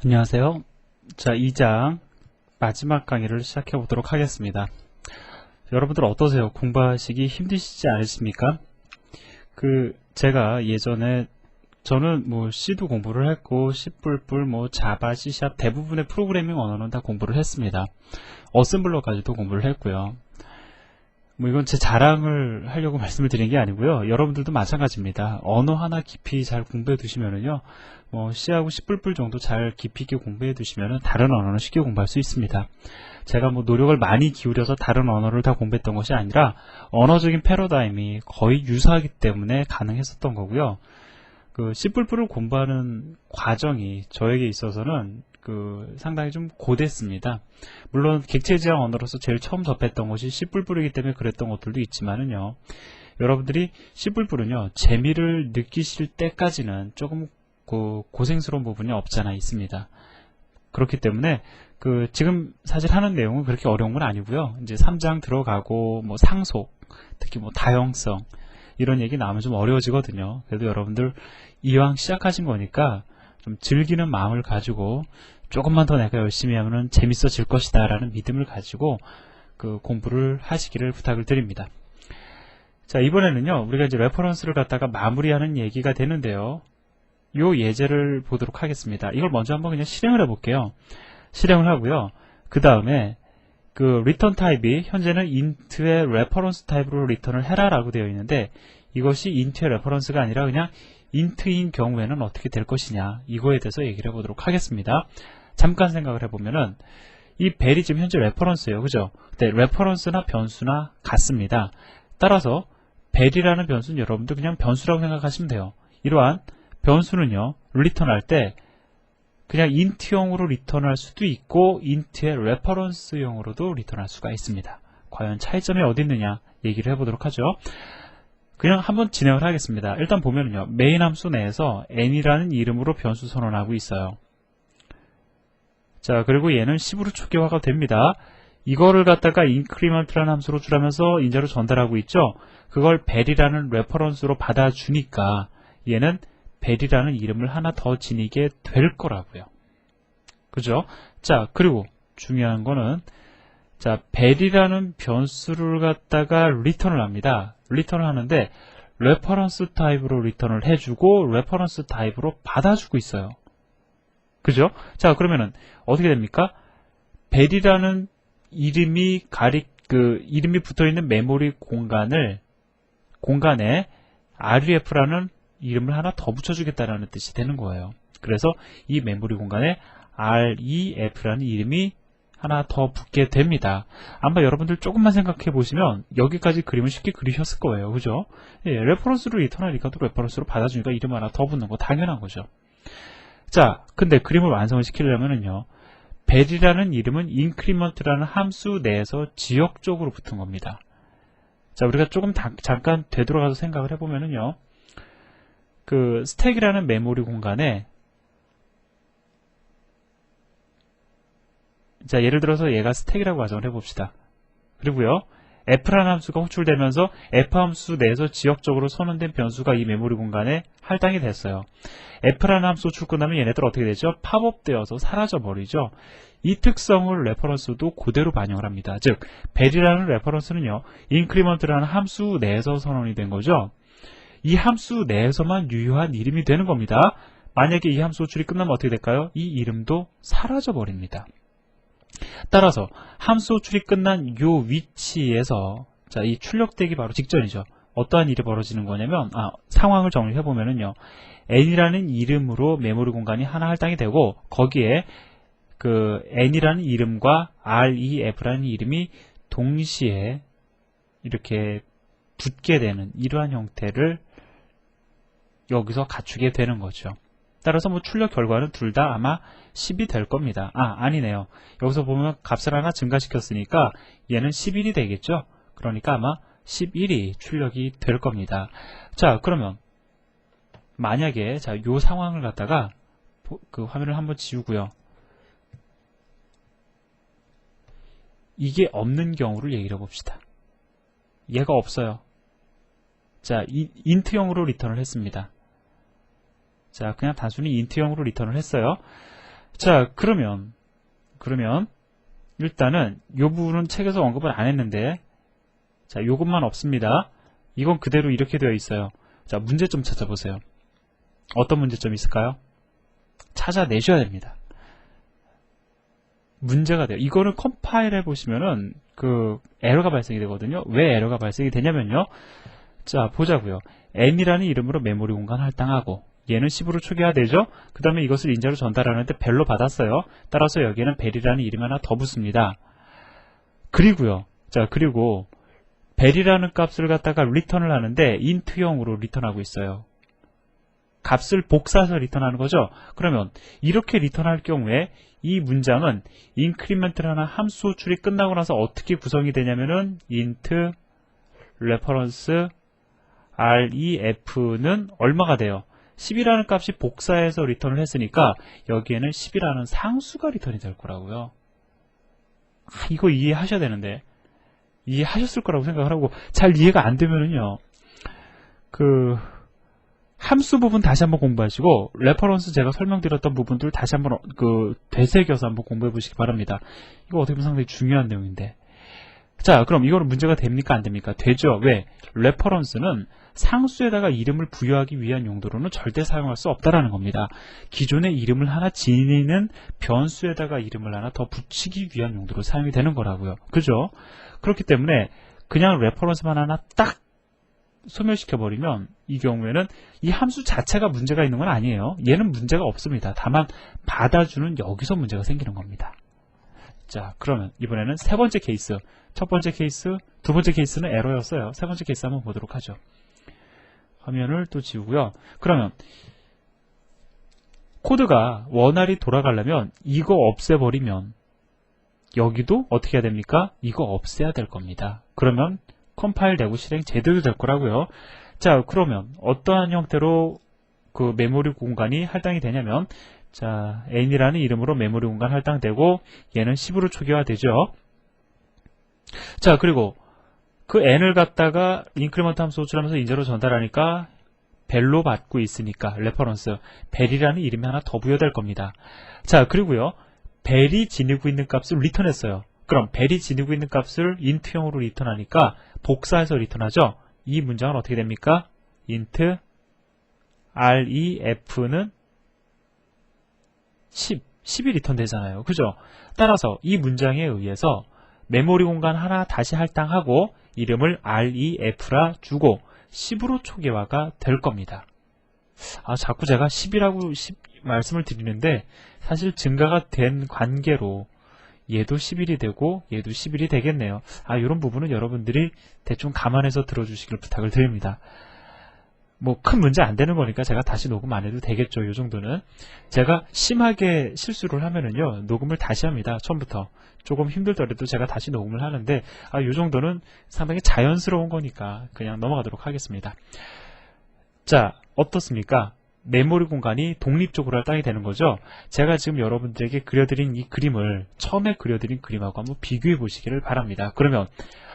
안녕하세요. 자, 2장 마지막 강의를 시작해 보도록 하겠습니다. 여러분들 어떠세요? 공부하시기 힘드시지 않으십니까? 제가 예전에 저는 C도 공부를 했고 C++, 자바, C# 대부분의 프로그래밍 언어는 다 공부를 했습니다. 어셈블러까지도 공부를 했고요. 이건 제 자랑을 하려고 말씀을 드린 게 아니고요. 여러분들도 마찬가지입니다. 언어 하나 깊이 잘 공부해 두시면은요, C하고 C++ 정도 잘 깊이 있게 공부해 두시면은 다른 언어는 쉽게 공부할 수 있습니다. 제가 노력을 많이 기울여서 다른 언어를 다 공부했던 것이 아니라 언어적인 패러다임이 거의 유사하기 때문에 가능했었던 거고요. C++를 공부하는 과정이 저에게 있어서는 상당히 좀 고됐습니다. 물론 객체지향 언어로서 제일 처음 접했던 것이 C++이기 때문에 그랬던 것들도 있지만은요. 여러분들이 C++는요, 재미를 느끼실 때까지는 조금 고생스러운 부분이 없잖아 있습니다. 그렇기 때문에 지금 사실 하는 내용은 그렇게 어려운 건 아니고요. 이제 3장 들어가고 상속, 특히 다형성 이런 얘기 나오면 좀 어려워지거든요. 그래도 여러분들 이왕 시작하신 거니까 좀 즐기는 마음을 가지고 조금만 더 내가 열심히 하면 재밌어질 것이다 라는 믿음을 가지고 공부를 하시기를 부탁을 드립니다. 자, 이번에는요, 우리가 이제 레퍼런스를 갖다가 마무리하는 얘기가 되는데요. 요 예제를 보도록 하겠습니다. 이걸 먼저 한번 그냥 실행을 해볼게요. 실행을 하고요. 그 다음에 리턴 타입이 현재는 int의 레퍼런스 타입으로 리턴을 해라 라고 되어 있는데, 이것이 int의 레퍼런스가 아니라 그냥 int인 경우에는 어떻게 될 것이냐, 이거에 대해서 얘기를 해보도록 하겠습니다. 잠깐 생각을 해보면은 이 벨이 지금 현재 레퍼런스예요, 그죠? 근데 레퍼런스나 변수나 같습니다. 따라서 벨이라는 변수는 여러분들 그냥 변수라고 생각하시면 돼요. 이러한 변수는요, 리턴할 때 그냥 int형으로 리턴할 수도 있고 int의 레퍼런스형으로도 리턴할 수가 있습니다. 과연 차이점이 어디 있느냐 얘기를 해보도록 하죠. 그냥 한번 진행을 하겠습니다. 일단 보면은요, 메인 함수 내에서 n이라는 이름으로 변수 선언하고 있어요. 자, 그리고 얘는 10으로 초기화가 됩니다. 이거를 갖다가 increment라는 함수로 줄하면서 인자로 전달하고 있죠. 그걸 벨이라는 레퍼런스로 받아주니까 얘는 벨이라는 이름을 하나 더 지니게 될 거라고요. 그죠? 자, 그리고 중요한 거는, 자, 벨이라는 변수를 갖다가 리턴을 합니다. 리턴을 하는데 레퍼런스 타입으로 리턴을 해주고 레퍼런스 타입으로 받아주고 있어요. 그죠? 자, 그러면은 어떻게 됩니까? 벨이라는 이름이 이름이 붙어있는 메모리 공간에 ref라는 이름을 하나 더 붙여주겠다라는 뜻이 되는 거예요. 그래서 이 메모리 공간에 ref라는 이름이 하나 더 붙게 됩니다. 아마 여러분들 조금만 생각해 보시면 여기까지 그림을 쉽게 그리셨을 거예요. 그죠? 예, 레퍼런스로 리턴하니까 또 레퍼런스로 받아주니까 이름 하나 더 붙는 거 당연한 거죠. 자, 근데 그림을 완성을 시키려면은요, 벨이라는 이름은 increment라는 함수 내에서 지역적으로 붙은 겁니다. 자, 우리가 조금 잠깐 되돌아가서 생각을 해보면은요, 스택이라는 메모리 공간에, 자, 예를 들어서 얘가 스택이라고 가정을 해봅시다. 그리고요, f라는 함수가 호출되면서 f 함수 내에서 지역적으로 선언된 변수가 이 메모리 공간에 할당이 됐어요. f라는 함수 호출 끝나면 얘네들 어떻게 되죠? 팝업되어서 사라져버리죠. 이 특성을 레퍼런스도 그대로 반영을 합니다. 즉, 벨이라는 레퍼런스는요, increment라는 함수 내에서 선언이 된 거죠. 이 함수 내에서만 유효한 이름이 되는 겁니다. 만약에 이 함수 호출이 끝나면 어떻게 될까요? 이 이름도 사라져버립니다. 따라서 함수 호출이 끝난 요 위치에서, 자, 이 출력되기 바로 직전이죠. 어떠한 일이 벌어지는 거냐면, 상황을 정리해보면은요, n이라는 이름으로 메모리 공간이 하나 할당이 되고, 거기에 n이라는 이름과 ref라는 이름이 동시에 이렇게 붙게 되는 이러한 형태를 여기서 갖추게 되는 거죠. 따라서 출력 결과는 둘 다 아마 10이 될 겁니다. 아니네요. 여기서 보면 값을 하나 증가시켰으니까 얘는 11이 되겠죠? 그러니까 아마 11이 출력이 될 겁니다. 자, 그러면 만약에 요 상황을 갖다가 화면을 한번 지우고요. 이게 없는 경우를 얘기를 해봅시다. 얘가 없어요. 자, int형으로 리턴을 했습니다. 자, 그냥 단순히 int형으로 리턴을 했어요. 자, 그러면 일단은 이 부분은 책에서 언급을 안 했는데, 자, 요것만 없습니다. 이건 그대로 이렇게 되어 있어요. 자, 문제점 찾아보세요. 어떤 문제점이 있을까요? 찾아내셔야 됩니다. 문제가 돼요. 이거를 컴파일 해보시면은 그 에러가 발생이 되거든요. 왜 에러가 발생이 되냐면요. 자, 보자고요. n이라는 이름으로 메모리 공간 할당하고 얘는 10으로 초기화되죠. 그 다음에 이것을 인자로 전달하는데 벨로 받았어요. 따라서 여기에는 벨이라는 이름이 하나 더 붙습니다. 그리고요. 자, 그리고 벨이라는 값을 갖다가 리턴을 하는데 인트형으로 리턴하고 있어요. 값을 복사해서 리턴하는 거죠. 그러면 이렇게 리턴할 경우에 이 문장은 인크리멘트라는 함수 호출이 끝나고 나서 어떻게 구성이 되냐면은 int reference ref는 얼마가 돼요? 10이라는 값이 복사해서 리턴을 했으니까 여기에는 10이라는 상수가 리턴이 될 거라고요. 이거 이해하셔야 되는데 이해하셨을 거라고 생각을 하고 잘 이해가 안 되면은요. 함수 부분 다시 한번 공부하시고 레퍼런스 제가 설명드렸던 부분들 다시 한번 되새겨서 한번 공부해 보시기 바랍니다. 이거 어떻게 보면 상당히 중요한 내용인데. 자, 그럼 이거는 문제가 됩니까 안 됩니까? 되죠. 왜? 레퍼런스는 상수에다가 이름을 부여하기 위한 용도로는 절대 사용할 수 없다라는 겁니다. 기존의 이름을 하나 지니는 변수에다가 이름을 하나 더 붙이기 위한 용도로 사용이 되는 거라고요. 그죠? 그렇기 때문에 그냥 레퍼런스만 하나 딱 소멸시켜버리면 이 경우에는 이 함수 자체가 문제가 있는 건 아니에요. 얘는 문제가 없습니다. 다만 받아주는 여기서 문제가 생기는 겁니다. 자, 그러면 이번에는 세 번째 케이스, 첫 번째 케이스, 두 번째 케이스는 에러였어요. 세 번째 케이스 한번 보도록 하죠. 화면을 또 지우고요. 그러면 코드가 원활히 돌아가려면 이거 없애버리면 여기도 어떻게 해야 됩니까? 이거 없애야 될 겁니다. 그러면 컴파일 되고 실행 제대로 될 거라고요. 자, 그러면 어떠한 형태로 그 메모리 공간이 할당이 되냐면, 자, n이라는 이름으로 메모리 공간 할당되고 얘는 10으로 초기화되죠. 자, 그리고 그 n을 갖다가 인크리먼트 함수 호출하면서 인자로 전달하니까 벨로 받고 있으니까 레퍼런스 벨이라는 이름이 하나 더 부여될 겁니다. 자, 그리고요, 벨이 지니고 있는 값을 리턴했어요. 그럼 벨이 지니고 있는 값을 int형으로 리턴하니까 복사해서 리턴하죠. 이 문장은 어떻게 됩니까? int ref는 10이 리턴 되잖아요. 그죠? 따라서 이 문장에 의해서 메모리 공간 하나 다시 할당하고 이름을 ref라 주고 10으로 초기화가 될 겁니다. 자꾸 제가 10이라고 말씀을 드리는데 사실 증가가 된 관계로 얘도 11이 되고 얘도 11이 되겠네요. 이런 부분은 여러분들이 대충 감안해서 들어주시길 부탁을 드립니다. 뭐 큰 문제 안 되는 거니까 제가 다시 녹음 안 해도 되겠죠. 이 정도는. 제가 심하게 실수를 하면은요, 녹음을 다시 합니다. 처음부터. 조금 힘들더라도 제가 다시 녹음을 하는데 이 정도는 상당히 자연스러운 거니까 그냥 넘어가도록 하겠습니다. 자, 어떻습니까? 메모리 공간이 독립적으로 할당이 되는 거죠. 제가 지금 여러분들에게 그려드린 이 그림을 처음에 그려드린 그림하고 한번 비교해 보시기를 바랍니다. 그러면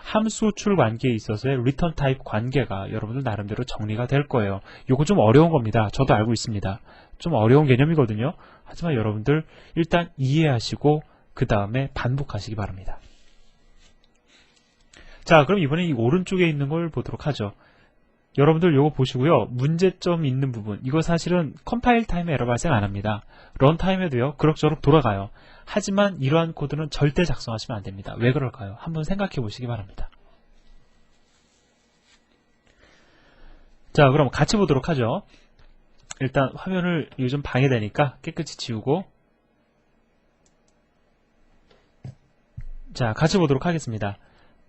함수 호출 관계에 있어서의 리턴 타입 관계가 여러분들 나름대로 정리가 될 거예요. 요거 좀 어려운 겁니다. 저도 알고 있습니다. 좀 어려운 개념이거든요. 하지만 여러분들 일단 이해하시고 그 다음에 반복하시기 바랍니다. 자, 그럼 이번에 이 오른쪽에 있는 걸 보도록 하죠. 여러분들 요거 보시고요. 문제점 있는 부분, 이거 사실은 컴파일 타임에 에러 발생 안 합니다. 런 타임에도요, 그럭저럭 돌아가요. 하지만 이러한 코드는 절대 작성하시면 안 됩니다. 왜 그럴까요? 한번 생각해 보시기 바랍니다. 자, 그럼 같이 보도록 하죠. 일단 화면을 요즘 방해되니까 깨끗이 지우고, 자, 같이 보도록 하겠습니다.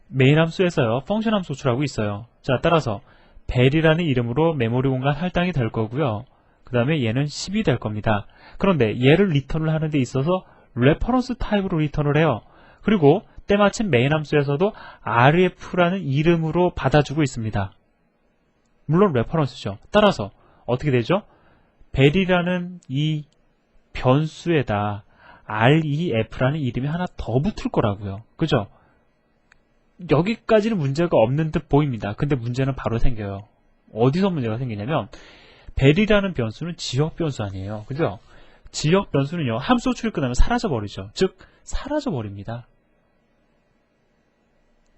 메인 함수에서요, 펑션 함수 호출하고 있어요. 자, 따라서 벨이라는 이름으로 메모리 공간 할당이 될 거고요. 그 다음에 얘는 10이 될 겁니다. 그런데 얘를 리턴을 하는 데 있어서 레퍼런스 타입으로 리턴을 해요. 그리고 때마침 메인 함수에서도 ref라는 이름으로 받아주고 있습니다. 물론 레퍼런스죠. 따라서 어떻게 되죠? 벨이라는 이 변수에다 ref라는 이름이 하나 더 붙을 거라고요. 그죠? 여기까지는 문제가 없는 듯 보입니다. 근데 문제는 바로 생겨요. 어디서 문제가 생기냐면 벨이라는 변수는 지역 변수 아니에요. 그죠? 지역 변수는요, 함수 출력 끝나면 사라져 버리죠. 즉 사라져 버립니다.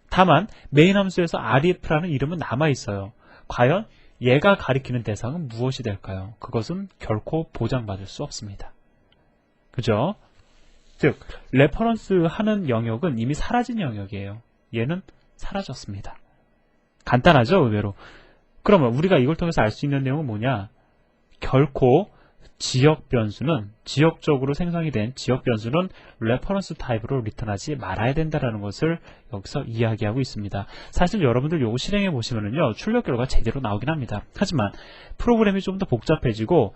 다만 메인 함수에서 ref라는 이름은 남아 있어요. 과연 얘가 가리키는 대상은 무엇이 될까요? 그것은 결코 보장받을 수 없습니다. 그죠? 즉 레퍼런스 하는 영역은 이미 사라진 영역이에요. 얘는 사라졌습니다. 간단하죠, 의외로. 그러면 우리가 이걸 통해서 알 수 있는 내용은 뭐냐? 결코 지역 변수는, 지역적으로 생성이 된 지역 변수는 레퍼런스 타입으로 리턴하지 말아야 된다는 것을 여기서 이야기하고 있습니다. 사실 여러분들 요거 실행해 보시면은요, 출력 결과가 제대로 나오긴 합니다. 하지만 프로그램이 좀 더 복잡해지고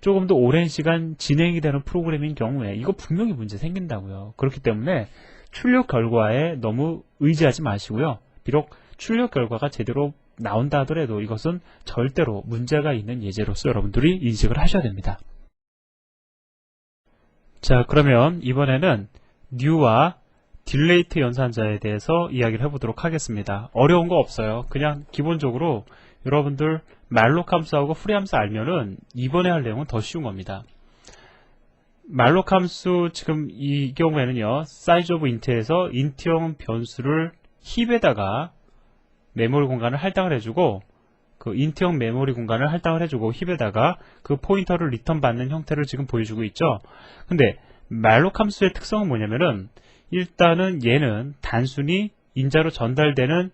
조금 더 오랜 시간 진행이 되는 프로그램인 경우에 이거 분명히 문제 생긴다고요. 그렇기 때문에 출력 결과에 너무 의지하지 마시고요. 비록 출력 결과가 제대로 나온다 하더라도 이것은 절대로 문제가 있는 예제로서 여러분들이 인식을 하셔야 됩니다. 자, 그러면 이번에는 new와 딜레이트 연산자에 대해서 이야기를 해보도록 하겠습니다. 어려운 거 없어요. 그냥 기본적으로 여러분들 malloc 함수하고 free 함수 알면은 이번에 할 내용은 더 쉬운 겁니다. malloc 함수 지금 이 경우에는요, size of int에서 int형 변수를 힙에다가 메모리 공간을 할당을 해주고, 그 int형 메모리 공간을 할당을 해주고 힙에다가 그 포인터를 리턴 받는 형태를 지금 보여주고 있죠. 근데 malloc 함수의 특성은 뭐냐면은, 일단은 얘는 단순히 인자로 전달되는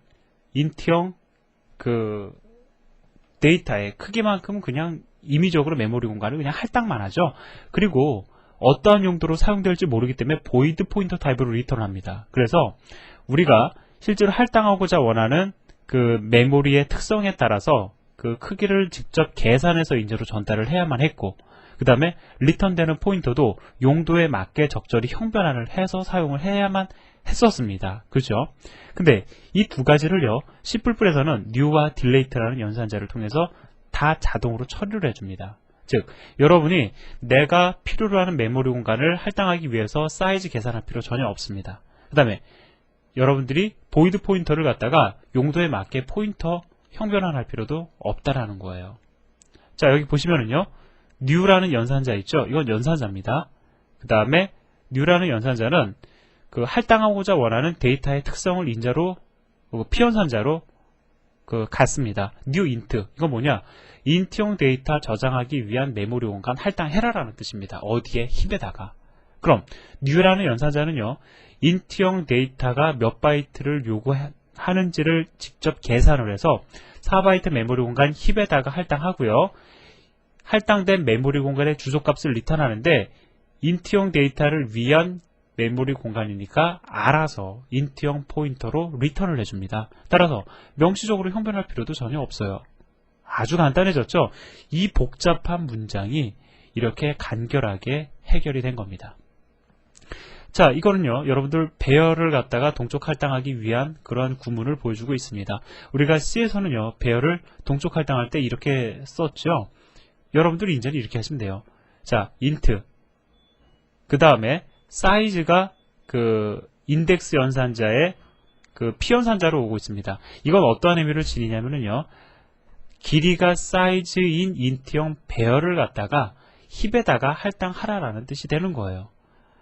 int형 그 데이터의 크기만큼 그냥 임의적으로 메모리 공간을 그냥 할당만 하죠. 그리고 어떠한 용도로 사용될지 모르기 때문에 void 포인터 타입으로 리턴합니다. 그래서 우리가 실제로 할당하고자 원하는 그 메모리의 특성에 따라서 그 크기를 직접 계산해서 인자로 전달을 해야만 했고, 그 다음에 리턴되는 포인터도 용도에 맞게 적절히 형변환을 해서 사용을 해야만 했었습니다. 그죠? 근데 이 두 가지를요, C++에서는 new와 delete라는 연산자를 통해서 다 자동으로 처리를 해줍니다. 즉 여러분이 내가 필요로 하는 메모리 공간을 할당하기 위해서 사이즈 계산할 필요 전혀 없습니다. 그 다음에 여러분들이 void 포인터를 갖다가 용도에 맞게 포인터 형변환할 필요도 없다라는 거예요. 자, 여기 보시면은요, new라는 연산자 있죠? 이건 연산자입니다. 그 다음에 new라는 연산자는 그 할당하고자 원하는 데이터의 특성을 인자로 피연산자로 갖습니다. new int, 이건 뭐냐? int형 데이터 저장하기 위한 메모리 공간 할당해라라는 뜻입니다. 어디에? 힙에다가. 그럼 new라는 연산자는요, int형 데이터가 몇 바이트를 요구하는지를 직접 계산을 해서 4바이트 메모리 공간 힙에다가 할당하고요, 할당된 메모리 공간의 주소값을 리턴하는데 int형 데이터를 위한 메모리 공간이니까 알아서 int형 포인터로 리턴을 해줍니다. 따라서 명시적으로 형변할 필요도 전혀 없어요. 아주 간단해졌죠? 이 복잡한 문장이 이렇게 간결하게 해결이 된 겁니다. 자, 이거는요, 여러분들 배열을 갖다가 동적 할당하기 위한 그러한 구문을 보여주고 있습니다. 우리가 C에서는요, 배열을 동적 할당할 때 이렇게 썼죠? 여러분들이 이제는 이렇게 하시면 돼요. 자, int, 그 다음에 사이즈가 그 인덱스 연산자의 그 P연산자로 오고 있습니다. 이건 어떠한 의미를 지니냐면요, 길이가 사이즈인 int형 배열을 갖다가 힙에다가 할당하라라는 뜻이 되는 거예요.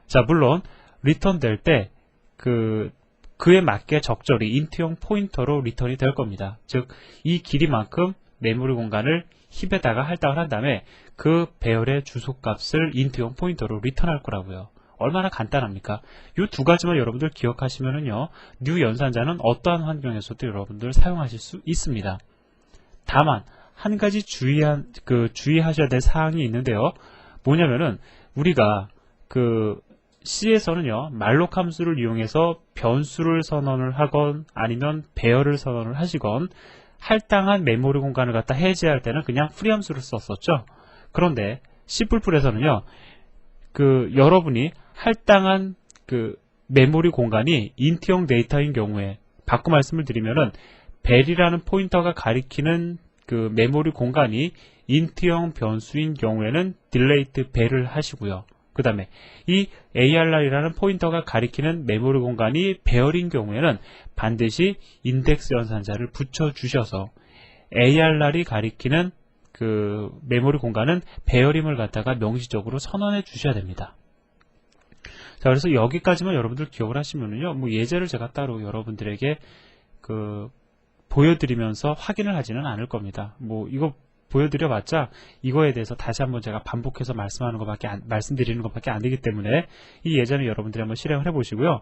자, 물론 리턴 될 때 그에 맞게 적절히 int형 포인터로 리턴이 될 겁니다. 즉 이 길이만큼 메모리 공간을 힙에다가 할당을 한 다음에 그 배열의 주소값을 int형 포인터로 리턴할 거라고요. 얼마나 간단합니까? 이 두 가지만 여러분들 기억하시면은요, new 연산자는 어떠한 환경에서도 여러분들 사용하실 수 있습니다. 다만 한 가지 주의하셔야 될 사항이 있는데요. 뭐냐면은 우리가 C에서는요, malloc 함수를 이용해서 변수를 선언을 하건 아니면 배열을 선언을 하시건 할당한 메모리 공간을 갖다 해제할 때는 그냥 free 함수를 썼었죠. 그런데 C++에서는요, 여러분이 할당한 메모리 공간이 int형 데이터인 경우에, 바꿔 말씀을 드리면은 벨이라는 포인터가 가리키는 메모리 공간이 int형 변수인 경우에는 delete 벨을 하시고요. 그 다음에 이 ARR이라는 포인터가 가리키는 메모리 공간이 배열인 경우에는 반드시 인덱스 연산자를 붙여주셔서 ARR이 가리키는 그 메모리 공간은 배열임을 갖다가 명시적으로 선언해 주셔야 됩니다. 자, 그래서 여기까지만 여러분들 기억을 하시면은요, 뭐 예제를 제가 따로 여러분들에게 그 보여드리면서 확인을 하지는 않을 겁니다. 뭐 이거 보여드려봤자 이거에 대해서 다시 한번 제가 반복해서 말씀드리는 것밖에 안 되기 때문에 이 예제는 여러분들이 한번 실행을 해보시고요.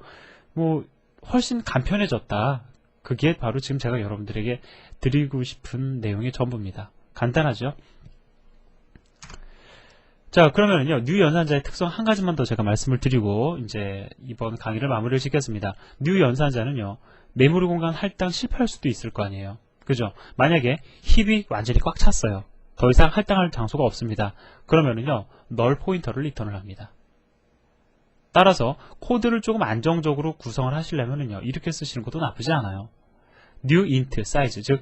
뭐 훨씬 간편해졌다. 그게 바로 지금 제가 여러분들에게 드리고 싶은 내용의 전부입니다. 간단하죠? 자, 그러면은요, 뉴 연산자의 특성 한 가지만 더 제가 말씀을 드리고 이제 이번 강의를 마무리를 짓겠습니다. 뉴 연산자는요, 메모리 공간 할당 실패할 수도 있을 거 아니에요. 그죠? 만약에 힙이 완전히 꽉 찼어요. 더 이상 할당할 장소가 없습니다. 그러면은요, 널 포인터를 리턴을 합니다. 따라서 코드를 조금 안정적으로 구성을 하시려면은요, 이렇게 쓰시는 것도 나쁘지 않아요. new int size, 즉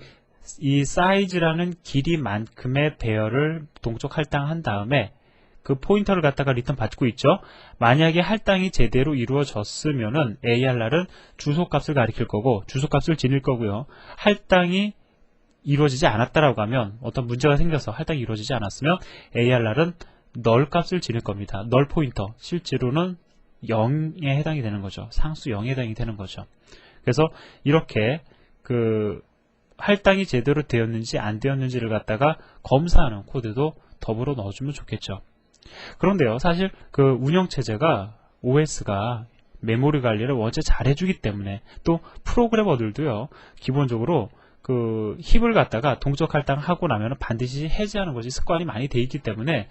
이 사이즈라는 길이만큼의 배열을 동적 할당한 다음에 그 포인터를 갖다가 리턴 받고 있죠. 만약에 할당이 제대로 이루어졌으면은 ARR은 주소값을 가리킬 거고 주소값을 지닐 거고요. 할당이 이루어지지 않았다라고 하면 어떤 문제가 생겨서 할당이 이루어지지 않았으면 ARR은 널 값을 지닐 겁니다. 널 포인터, 실제로는 0에 해당이 되는 거죠. 상수 0에 해당이 되는 거죠. 그래서 이렇게 그 할당이 제대로 되었는지 안 되었는지를 갖다가 검사하는 코드도 더불어 넣어주면 좋겠죠. 그런데요, 사실 그 운영체제가 OS가 메모리 관리를 원체 잘해주기 때문에 또 프로그래머들도요, 기본적으로 그 힙을 갖다가 동적 할당하고 나면 반드시 해제하는 것이 습관이 많이 돼 있기 때문에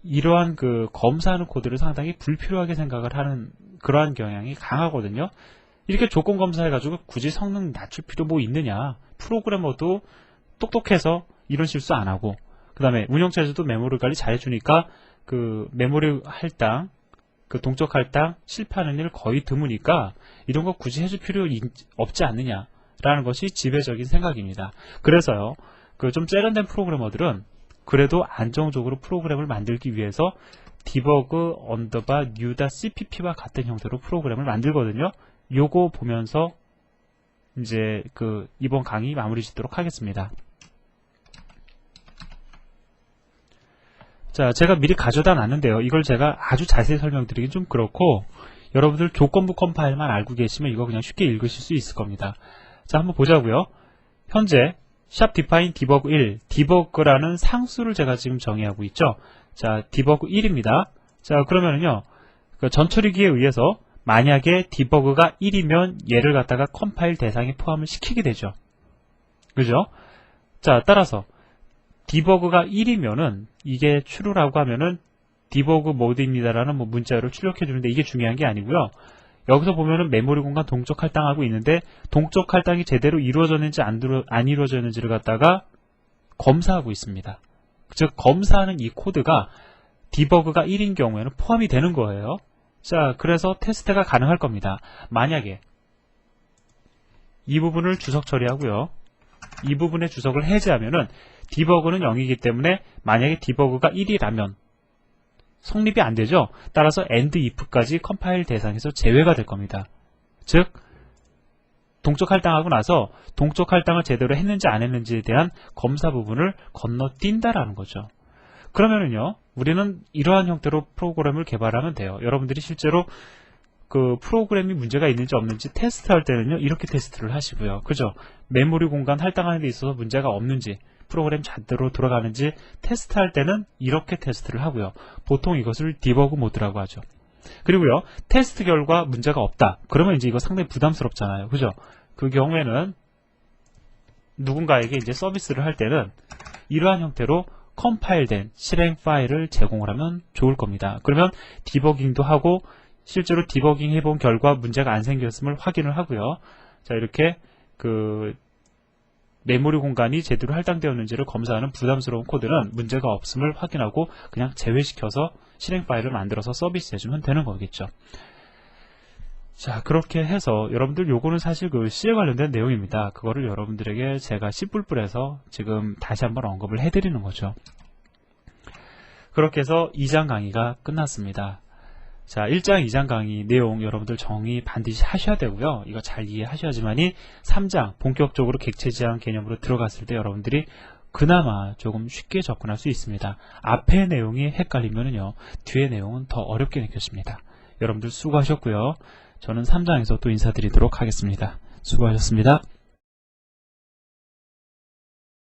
이러한 그 검사하는 코드를 상당히 불필요하게 생각을 하는 그러한 경향이 강하거든요. 이렇게 조건 검사해가지고 굳이 성능 낮출 필요 뭐 있느냐. 프로그래머도 똑똑해서 이런 실수 안 하고, 그 다음에 운영체제도 메모리 관리 잘해주니까 그 메모리 할당, 그 동적 할당 실패하는 일 거의 드무니까 이런 거 굳이 해줄 필요 없지 않느냐라는 것이 지배적인 생각입니다. 그래서요, 그 좀 세련된 프로그래머들은 그래도 안정적으로 프로그램을 만들기 위해서 debug new.cpp와 같은 형태로 프로그램을 만들거든요. 요거 보면서 이제 그 이번 강의 마무리 짓도록 하겠습니다. 자, 제가 미리 가져다 놨는데요. 이걸 제가 아주 자세히 설명드리긴 좀 그렇고, 여러분들 조건부 컴파일만 알고 계시면 이거 그냥 쉽게 읽으실 수 있을 겁니다. 자, 한번 보자고요. 현재 샵define debug 1, debug라는 상수를 제가 지금 정의하고 있죠. 자, debug 1입니다. 자, 그러면은요, 그 전처리기에 의해서 만약에 디버그가 1이면 얘를 갖다가 컴파일 대상에 포함을 시키게 되죠. 그죠? 자, 따라서 디버그가 1이면은 이게 true라고 하면은 디버그 모드입니다라는 뭐 문자로 출력해 주는데 이게 중요한 게 아니고요. 여기서 보면은 메모리 공간 동적 할당하고 있는데 동적 할당이 제대로 이루어졌는지 안 이루어졌는지를 갖다가 검사하고 있습니다. 즉 검사하는 이 코드가 디버그가 1인 경우에는 포함이 되는 거예요. 자, 그래서 테스트가 가능할 겁니다. 만약에 이 부분을 주석 처리하고요, 이 부분의 주석을 해제하면은 디버그는 0이기 때문에 만약에 디버그가 1이라면 성립이 안 되죠. 따라서 end if까지 컴파일 대상에서 제외가 될 겁니다. 즉 동적 할당하고 나서 동적 할당을 제대로 했는지 안 했는지에 대한 검사 부분을 건너뛴다라는 거죠. 그러면은요, 우리는 이러한 형태로 프로그램을 개발하면 돼요. 여러분들이 실제로 그 프로그램이 문제가 있는지 없는지 테스트할 때는요, 이렇게 테스트를 하시고요. 그죠? 메모리 공간 할당하는 데 있어서 문제가 없는지, 프로그램 제대로 돌아가는지 테스트할 때는 이렇게 테스트를 하고요. 보통 이것을 디버그 모드라고 하죠. 그리고요, 테스트 결과 문제가 없다. 그러면 이제 이거 상당히 부담스럽잖아요. 그죠? 그 경우에는 누군가에게 이제 서비스를 할 때는 이러한 형태로 컴파일된 실행 파일을 제공을 하면 좋을 겁니다. 그러면 디버깅도 하고 실제로 디버깅 해본 결과 문제가 안 생겼음을 확인을 하고요. 자, 이렇게 그 메모리 공간이 제대로 할당되었는지를 검사하는 부담스러운 코드는 문제가 없음을 확인하고 그냥 제외시켜서 실행 파일을 만들어서 서비스 해주면 되는 거겠죠. 자, 그렇게 해서 여러분들 요거는 사실 그 C에 관련된 내용입니다. 그거를 여러분들에게 제가 씨뿔뿔해서 지금 다시 한번 언급을 해드리는 거죠. 그렇게 해서 2장 강의가 끝났습니다. 자, 1장, 2장 강의 내용 여러분들 정의 반드시 하셔야 되고요. 이거 잘 이해하셔야지만이 3장 본격적으로 객체 지향 개념으로 들어갔을 때 여러분들이 그나마 조금 쉽게 접근할 수 있습니다. 앞의 내용이 헷갈리면요, 뒤의 내용은 더 어렵게 느껴집니다. 여러분들 수고하셨고요. 저는 3장에서 또 인사드리도록 하겠습니다. 수고하셨습니다.